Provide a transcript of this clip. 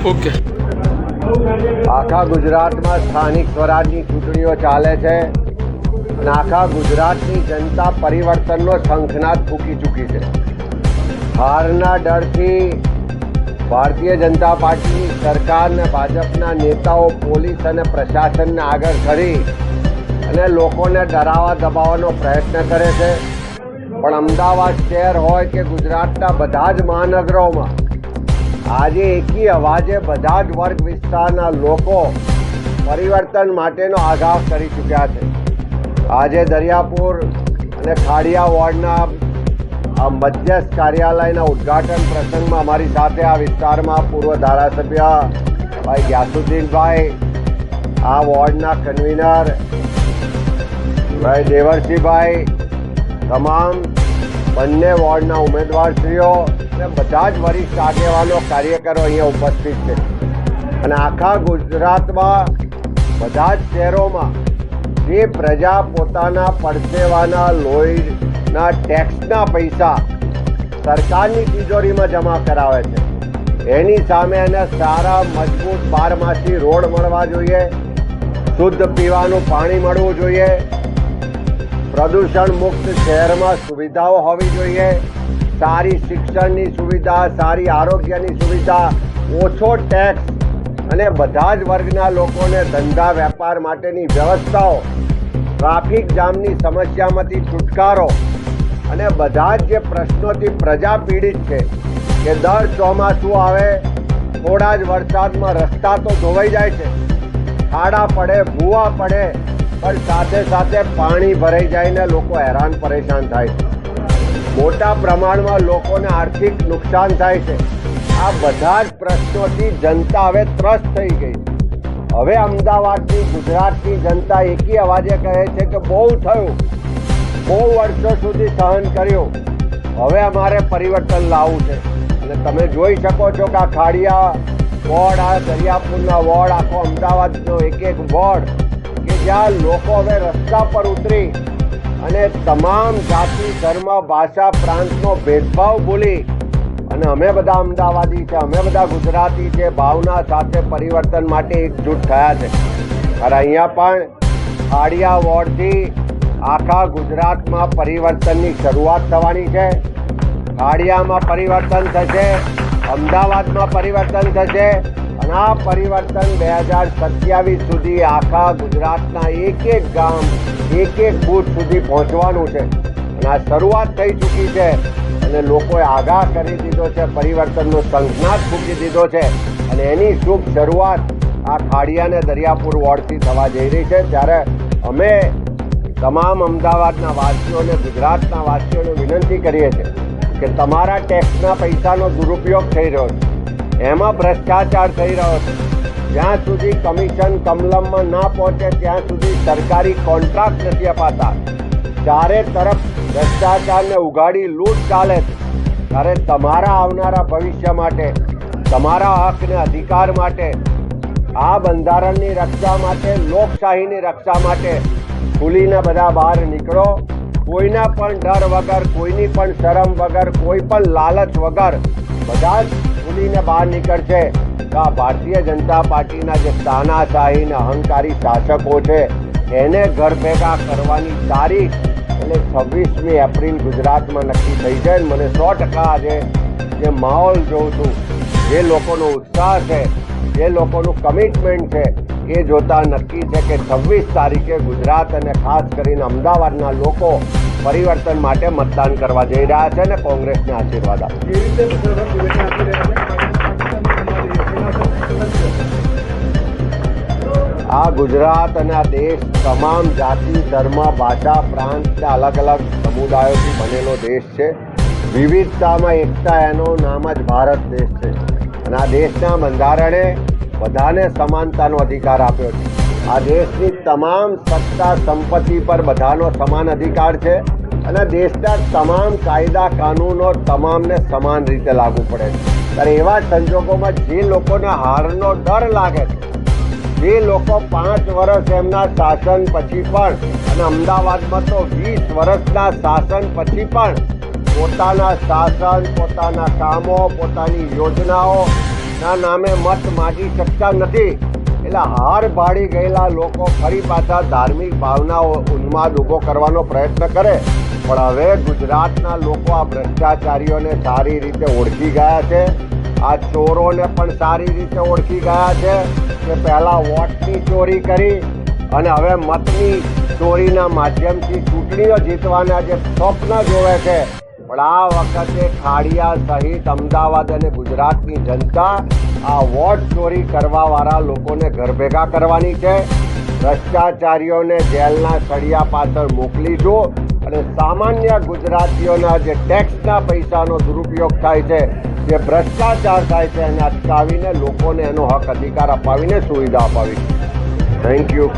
Okay. આખા ગુજરાતમાં સ્થાનિક સ્વરાજની ચૂંટણીઓ ચાલે છે અને આખા ગુજરાતની જનતા પરિવર્તનનો શંખનાદ ફૂંકી ચૂકી છે. હારના ડરથી ભારતીય જનતા પાર્ટીની સરકાર અને ભાજપના નેતાઓ પોલીસ અને પ્રશાસનને આગળ કરી અને લોકોને ડરાવવા દબાવવાનો પ્રયત્ન કરે છે. પણ અમદાવાદ શહેર હોય કે ગુજરાતના બધા જ મહાનગરોમાં આજે એકી અવાજે બધા જ વર્ગ વિસ્તારના લોકો પરિવર્તન માટેનો આગાહ કરી ચૂક્યા છે. આજે દરિયાપુર અને ખાડિયા વોર્ડના મધ્યસ્થ કાર્યાલયના ઉદ્ઘાટન પ્રસંગમાં અમારી સાથે આ વિસ્તારમાં પૂર્વ ધારાસભ્ય ભાઈ ગ્યાસુદ્દીનભાઈ, આ વોર્ડના કન્વીનર ભાઈ દેવરસિંહભાઈ, તમામ બંને વોર્ડના ઉમેદવારશ્રીઓ અને બધા જ વરિષ્ઠ આગેવાનો કાર્યકરો અહીંયા ઉપસ્થિત છે. અને આખા ગુજરાતમાં બધા જ શહેરોમાં જે પ્રજા પોતાના પરસેવાના લોહીના ટેક્સના પૈસા સરકારની તિજોરીમાં જમા કરાવે છે, એની સામે એને સારા મજબૂત બારમાસી રોડ મળવા જોઈએ, શુદ્ધ પીવાનું પાણી મળવું જોઈએ, પ્રદૂષણ મુક્ત શહેરમાં સુવિધાઓ હોવી જોઈએ, સારી શિક્ષણની સુવિધા, સારી આરોગ્યની સુવિધા, ઓછો ટેક્સ અને બધા જ વર્ગના લોકોને ધંધા વેપાર માટેની વ્યવસ્થાઓ, ટ્રાફિક જામની સમસ્યામાંથી છુટકારો અને બધા જ જે પ્રશ્નોથી પ્રજા પીડિત છે કે દર ચોમાસું આવે થોડા જ વરસાદમાં રસ્તા તો ધોવાઈ જાય છે, ખાડા પડે, ભૂવા પડે, પણ સાથે સાથે પાણી ભરાઈ જાય ને લોકો હેરાન પરેશાન થાય છે. મોટા પ્રમાણમાં લોકોને આર્થિક નુકસાન થાય છે. આ બધા જ પ્રશ્નોથી જનતા હવે ત્રસ્ત થઈ ગઈ. હવે અમદાવાદની ગુજરાતની જનતા એકી અવાજે કહે છે કે બહુ થયું, બહુ વર્ષો સુધી સહન કર્યું, હવે અમારે પરિવર્તન લાવવું છે. અને તમે જોઈ શકો છો કે આ ખાડિયા વોર્ડ, આ દરિયાપુરના વોર્ડ, આખો અમદાવાદનો એક એક વોર્ડ કે જ્યાં લોકો હવે રસ્તા પર ઉતરી અને તમામ જાતિ, ધર્મ, ભાષા, પ્રાંતનો ભેદભાવ ભૂલી અને અમે બધા અમદાવાદી છે, અમે બધા ગુજરાતી છે ભાવના સાથે પરિવર્તન માટે એકજૂટ થયા છે. અને અહીંયા પણ ખાડિયા વોર્ડથી આખા ગુજરાતમાં પરિવર્તનની શરૂઆત થવાની છે. ખાડિયામાં પરિવર્તન થશે, અમદાવાદમાં પરિવર્તન થશે અને આ પરિવર્તન 2027 સુધી આખા ગુજરાતના એક એક ગામ, એક એક બૂથ સુધી પહોંચવાનું છે. અને આ શરૂઆત થઈ ચૂકી છે અને લોકોએ આગાહ કરી દીધો છે, પરિવર્તનનો શંખનાદ ફૂંકી દીધો છે અને એની શુભ શરૂઆત આ ખાડિયા અને દરિયાપુર વોર્ડથી થવા જઈ રહી છે. ત્યારે અમે તમામ અમદાવાદના વાસીઓને, ગુજરાતના વાસીઓને વિનંતી કરીએ છીએ કે તમારા ટેક્સના પૈસાનો દુરુપયોગ થઈ રહ્યો છે, એમાં ભ્રષ્ટાચાર થઈ રહ્યો છે. જ્યાં સુધી કમિશન કમલમમાં ના પહોંચે ત્યાં સુધી સરકારી કોન્ટ્રાક્ટ નથી અપાતા, ચારે તરફ ભ્રષ્ટાચારને ઉઘાડી લૂંટ ચાલે છે. ત્યારે તમારા આવનારા ભવિષ્ય માટે, તમારા હક અને અધિકાર માટે, આ બંધારણની રક્ષા માટે, લોકશાહીની રક્ષા માટે ખુલીને બધા બહાર નીકળો. કોઈના પણ ડર વગર, કોઈની પણ શરમ વગર, કોઈ પણ લાલચ વગર બધા જ ખુલીને બહાર નીકળશે. તો આ ભારતીય જનતા પાર્ટીના જે તાનાશાહી અને અહંકારી શાસકો છે એને ઘર ભેગા કરવાની તારીખ એટલે 26મી એપ્રિલ ગુજરાતમાં નક્કી થઈ છે. મને 100% આજે જે માહોલ જોઉં છું, જે લોકોનો ઉત્સાહ છે, જે લોકોનું કમિટમેન્ટ છે, એ જોતા નક્કી છે કે 26 તારીખે ગુજરાત અને ખાસ કરીને અમદાવાદના લોકો પરિવર્તન માટે મતદાન કરવા જઈ રહ્યા છે અને કોંગ્રેસને આશીર્વાદ આપશે. આ ગુજરાત અને આ દેશ તમામ જાતિ, ધર્મ, ભાષા, પ્રાંત, અલગ અલગ સમુદાયોથી બનેલો દેશ છે. વિવિધતામાં એકતા, એનું નામ જ ભારત દેશ છે. અને આ દેશના બંધારણે બધાને સમાનતાનો અધિકાર આપ્યો છે. આ દેશની તમામ સત્તા સંપત્તિ પર બધાનો સમાન અધિકાર છે અને દેશના તમામ કાયદા કાનૂનો તમામને સમાન રીતે લાગુ પડે છે. ત્યારે એવા સંજોગોમાં જે લોકોને હારનો ડર લાગે છે, જે લોકો 5 વર્ષ એમના શાસન પછી પણ અને અમદાવાદમાં તો 20 વર્ષના શાસન પછી પણ પોતાના શાસન, પોતાના કામો, પોતાની યોજનાઓના નામે મત માગી શકતા નથી, એટલે હાર ભાળી ગયેલા લોકો ફરી પાછા ધાર્મિક ભાવનાઓ ઉન્માદ ઊભો કરવાનો પ્રયત્ન કરે. પણ હવે ગુજરાતના લોકો આ ભ્રષ્ટાચારીઓને સારી રીતે ઓળખી ગયા છે. આ ચોરોને પણ સારી રીતે ઓળખી ગયા છે કે પહેલાં વોટની ચોરી કરી અને હવે મતની ચોરીના માધ્યમથી ચૂંટણીઓ જીતવાના જે સ્વપ્ન જોવે છે. પણ આ વખતે ખાડિયા સહિત અમદાવાદ અને ગુજરાતની જનતા આ વોટ ચોરી કરવાવાળા લોકોને ઘર ભેગા કરવાની છે. ભ્રષ્ટાચારીઓને જેલના સળિયા પાછળ મોકલીશું અને સામાન્ય ગુજરાતીઓના જે ટેક્સના પૈસાનો દુરુપયોગ થાય છે, જે ભ્રષ્ટાચાર થાય છે, એને અટકાવીને લોકોને એનો હક અધિકાર અપાવીને સુવિધા અપાવી. Thank you.